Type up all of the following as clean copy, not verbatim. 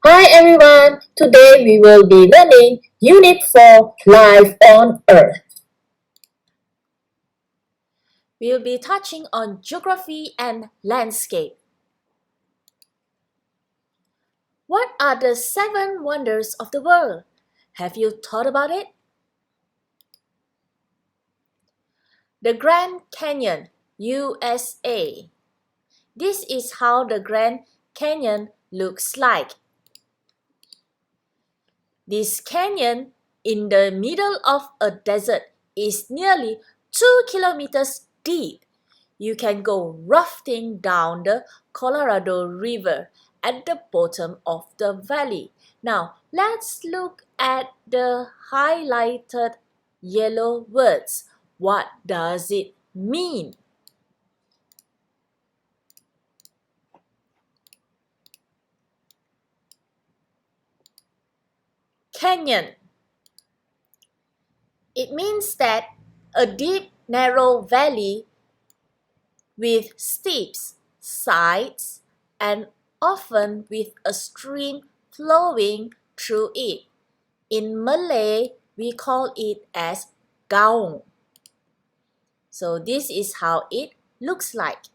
Hi everyone! Today we will be learning Unit 4 Life on Earth. We'll be touching on geography and landscape. What are the 7 wonders of the world? Have you thought about it? The Grand Canyon, USA. This is how the Grand Canyon looks like. This canyon in the middle of a desert is nearly 2 kilometers deep. You can go rafting down the Colorado River at the bottom of the valley. Now, let's look at the highlighted yellow words. What does it mean? Canyon. It means that a deep, narrow valley with steep sides and often with a stream flowing through it. In Malay, we call it as gaung. So this is how it looks like.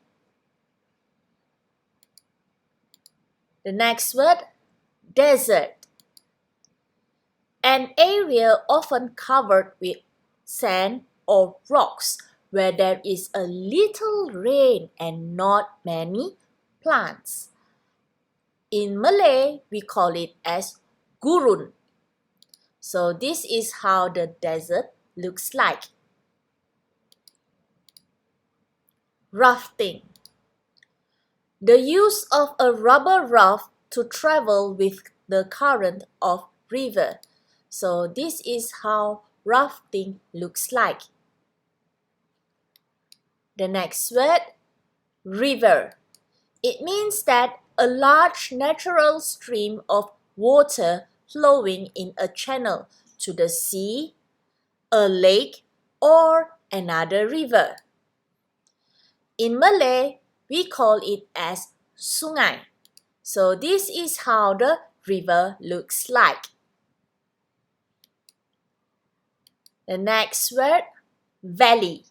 The next word, desert. An area often covered with sand or rocks where there is a little rain and not many plants. In Malay, we call it as gurun. So this is how the desert looks like. Rafting. The use of a rubber raft to travel with the current of river. So this is how rafting looks like. The next word, river. It means that a large natural stream of water flowing in a channel to the sea, a lake, or another river. In Malay, we call it as sungai. So this is how the river looks like. The next word, valley.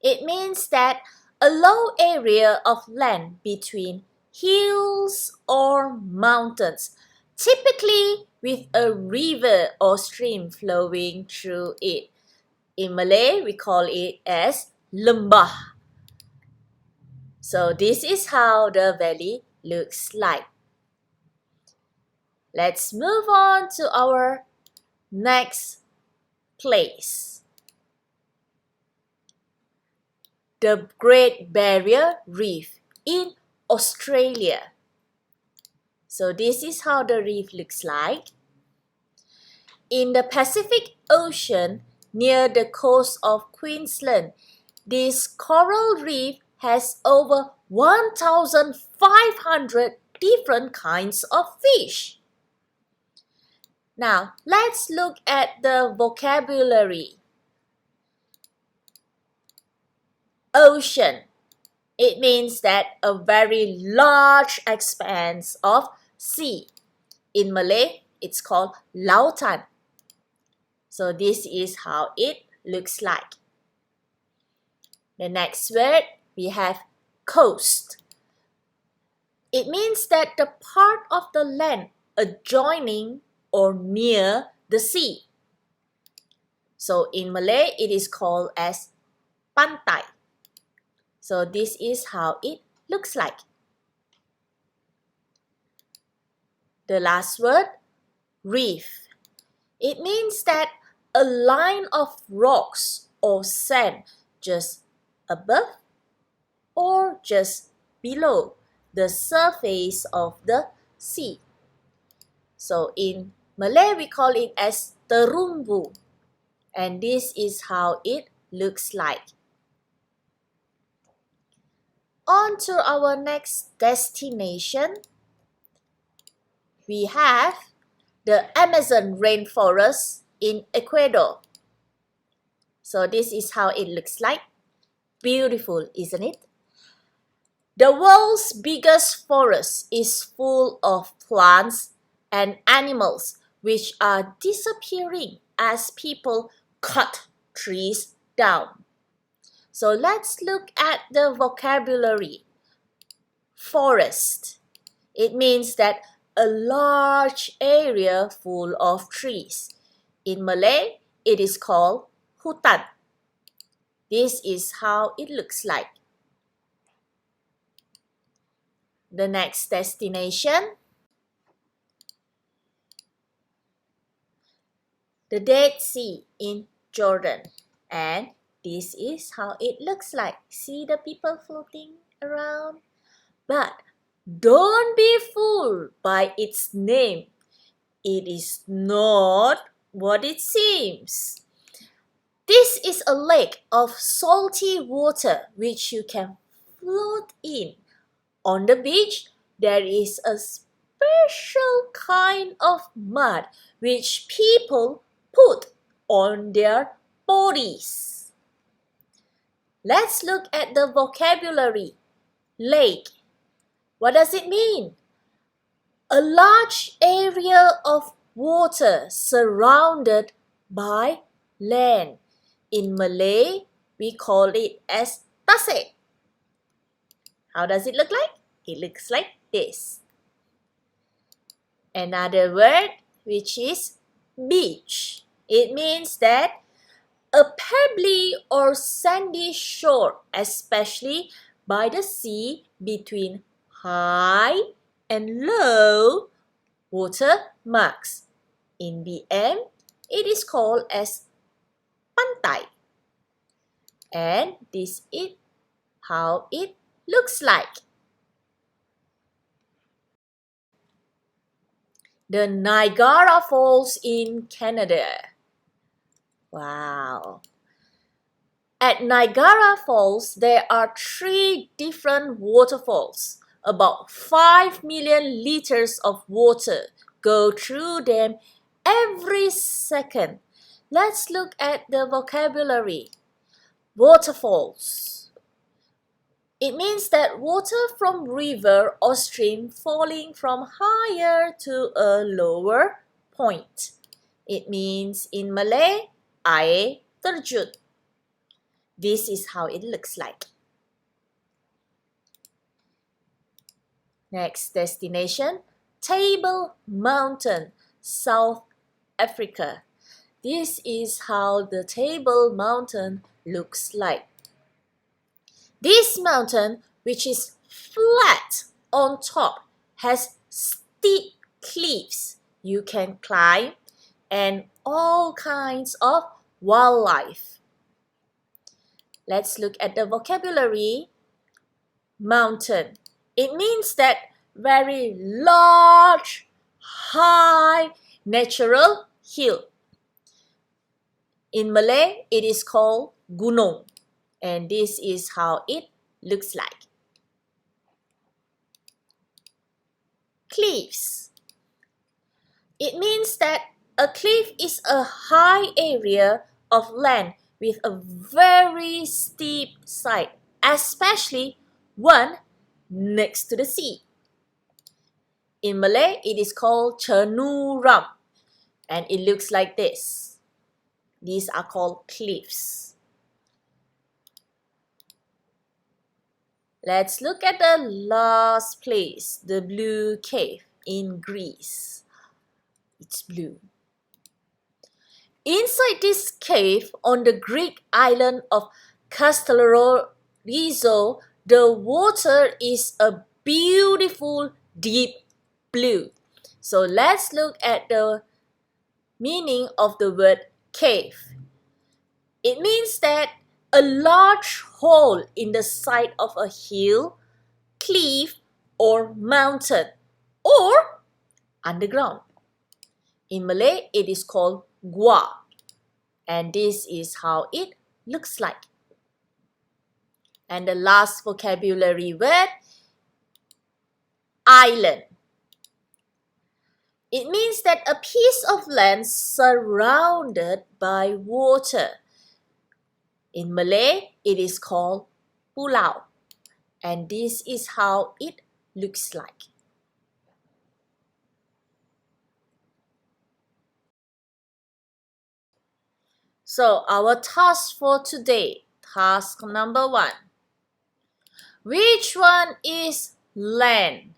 It means that a low area of land between hills or mountains, typically with a river or stream flowing through it. In Malay, we call it as lembah. So this is how the valley looks like. Let's move on to our next place. The Great Barrier Reef in Australia. So this is how the reef looks like. In the Pacific Ocean, near the coast of Queensland, this coral reef has over 1,500 different kinds of fish. Now, let's look at the vocabulary. Ocean. It means that a very large expanse of sea. In Malay, it's called lautan. So this is how it looks like. The next word, we have coast. It means that the part of the land adjoining or near the sea. So in Malay, it is called as pantai. So this is how it looks like. The last word, reef. It means that a line of rocks or sand just above or just below the surface of the sea. So in Malay, we call it as terumbu. And this is how it looks like. On to our next destination. We have the Amazon Rainforest in Ecuador. So this is how it looks like. Beautiful, isn't it? The world's biggest forest is full of plants, and animals which are disappearing as people cut trees down. So let's look at the vocabulary. Forest. It means that a large area full of trees. In Malay, it is called hutan. This is how it looks like. The next destination, the Dead Sea in Jordan. And this is how it looks like. See the people floating around? But don't be fooled by its name. It is not what it seems. This is a lake of salty water which you can float in. On the beach, there is a special kind of mud which people put on their bodies. Let's look at the vocabulary. Lake. What does it mean? A large area of water surrounded by land. In Malay, we call it as tasik. How does it look like? It looks like this. Another word which is beach. It means that a pebbly or sandy shore, especially by the sea between high and low water marks. In BM, it is called as pantai. And this is how it looks like. The Niagara Falls in Canada. Wow. At Niagara Falls, there are 3 different waterfalls. About 5 million liters of water go through them every second. Let's look at the vocabulary. Waterfalls. It means that water from river or stream falling from higher to a lower point. It means in Malay, air terjun. This is how it looks like. Next destination, Table Mountain, South Africa. This is how the Table Mountain looks like. This mountain, which is flat on top, has steep cliffs you can climb and all kinds of wildlife. Let's look at the vocabulary. Mountain. It means that very large, high, natural hill. In Malay, it is called gunung. And this is how it looks like. Cliffs. It means that a cliff is a high area of land with a very steep side, especially one next to the sea. In Malay, it is called cenuram, and it looks like this. These are called cliffs. Let's look at the last place, the Blue Cave in Greece. It's blue. Inside this cave on the Greek island of Castellorizo, the water is a beautiful deep blue. So let's look at the meaning of the word cave. It means that a large hole in the side of a hill, cliff, or mountain, or underground. In Malay, it is called gua, and this is how it looks like. And the last vocabulary word, island. It means that a piece of land surrounded by water. In Malay, it is called pulau, and this is how it looks like. So our task for today, task number 1. Which one is land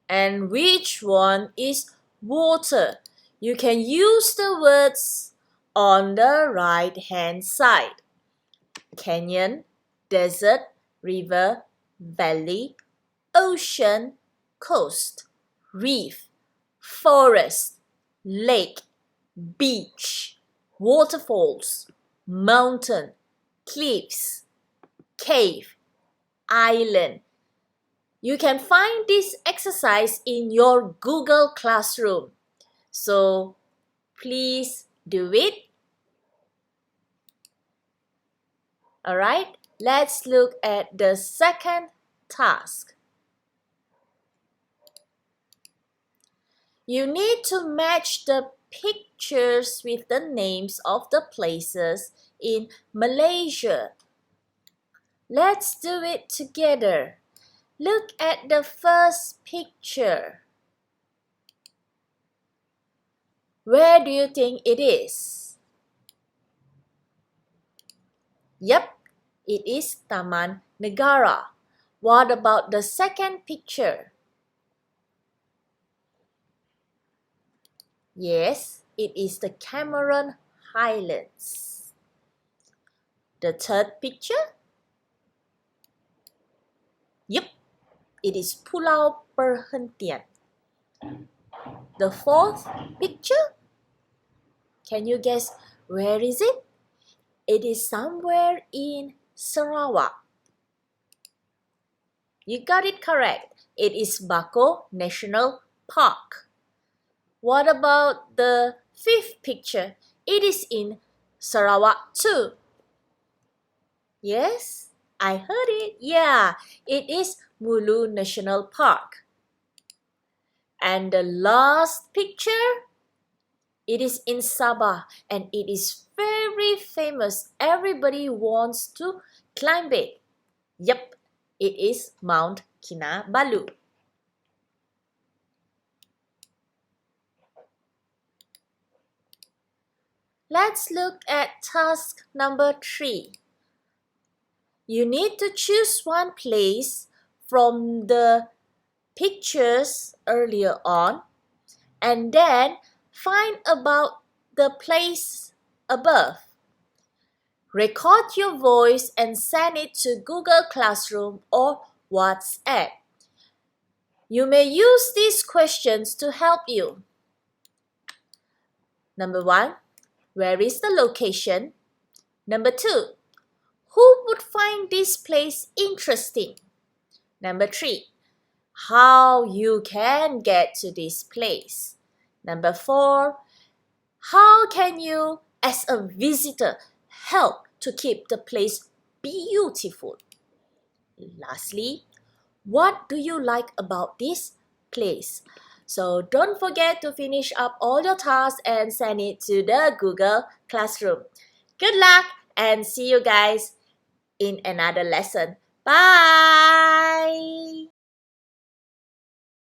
and which one is water? You can use the words on the right hand side. Canyon, desert, river, valley, ocean, coast, reef, forest, lake, beach, waterfalls, mountain, cliffs, cave, island. You can find this exercise in your Google Classroom. So please do it. Alright, let's look at the second task. You need to match the pictures with the names of the places in Malaysia. Let's do it together. Look at the first picture. Where do you think it is? Yep, it is Taman Negara. What about the second picture? Yes, it is the Cameron Highlands. The third picture? Yep, it is Pulau Perhentian. The fourth picture? Can you guess where is it? It is somewhere in Sarawak. You got it correct. It is Bako National Park. What about the fifth picture? It is in Sarawak too. Yes, I heard it. Yeah, it is Mulu National Park. And the last picture? It is in Sabah and it is very famous. Everybody wants to climb it. Yep, it is Mount Kinabalu. Let's look at task number 3. You need to choose one place from the pictures earlier on and then find about the place above. Record your voice and send it to Google Classroom or WhatsApp. You may use these questions to help you. Number 1, where is the location? Number 2, who would find this place interesting? Number 3, how you can get to this place? Number 4, how can you, as a visitor, help to keep the place beautiful? Lastly, what do you like about this place? So don't forget to finish up all your tasks and send it to the Google Classroom. Good luck and see you guys in another lesson. Bye!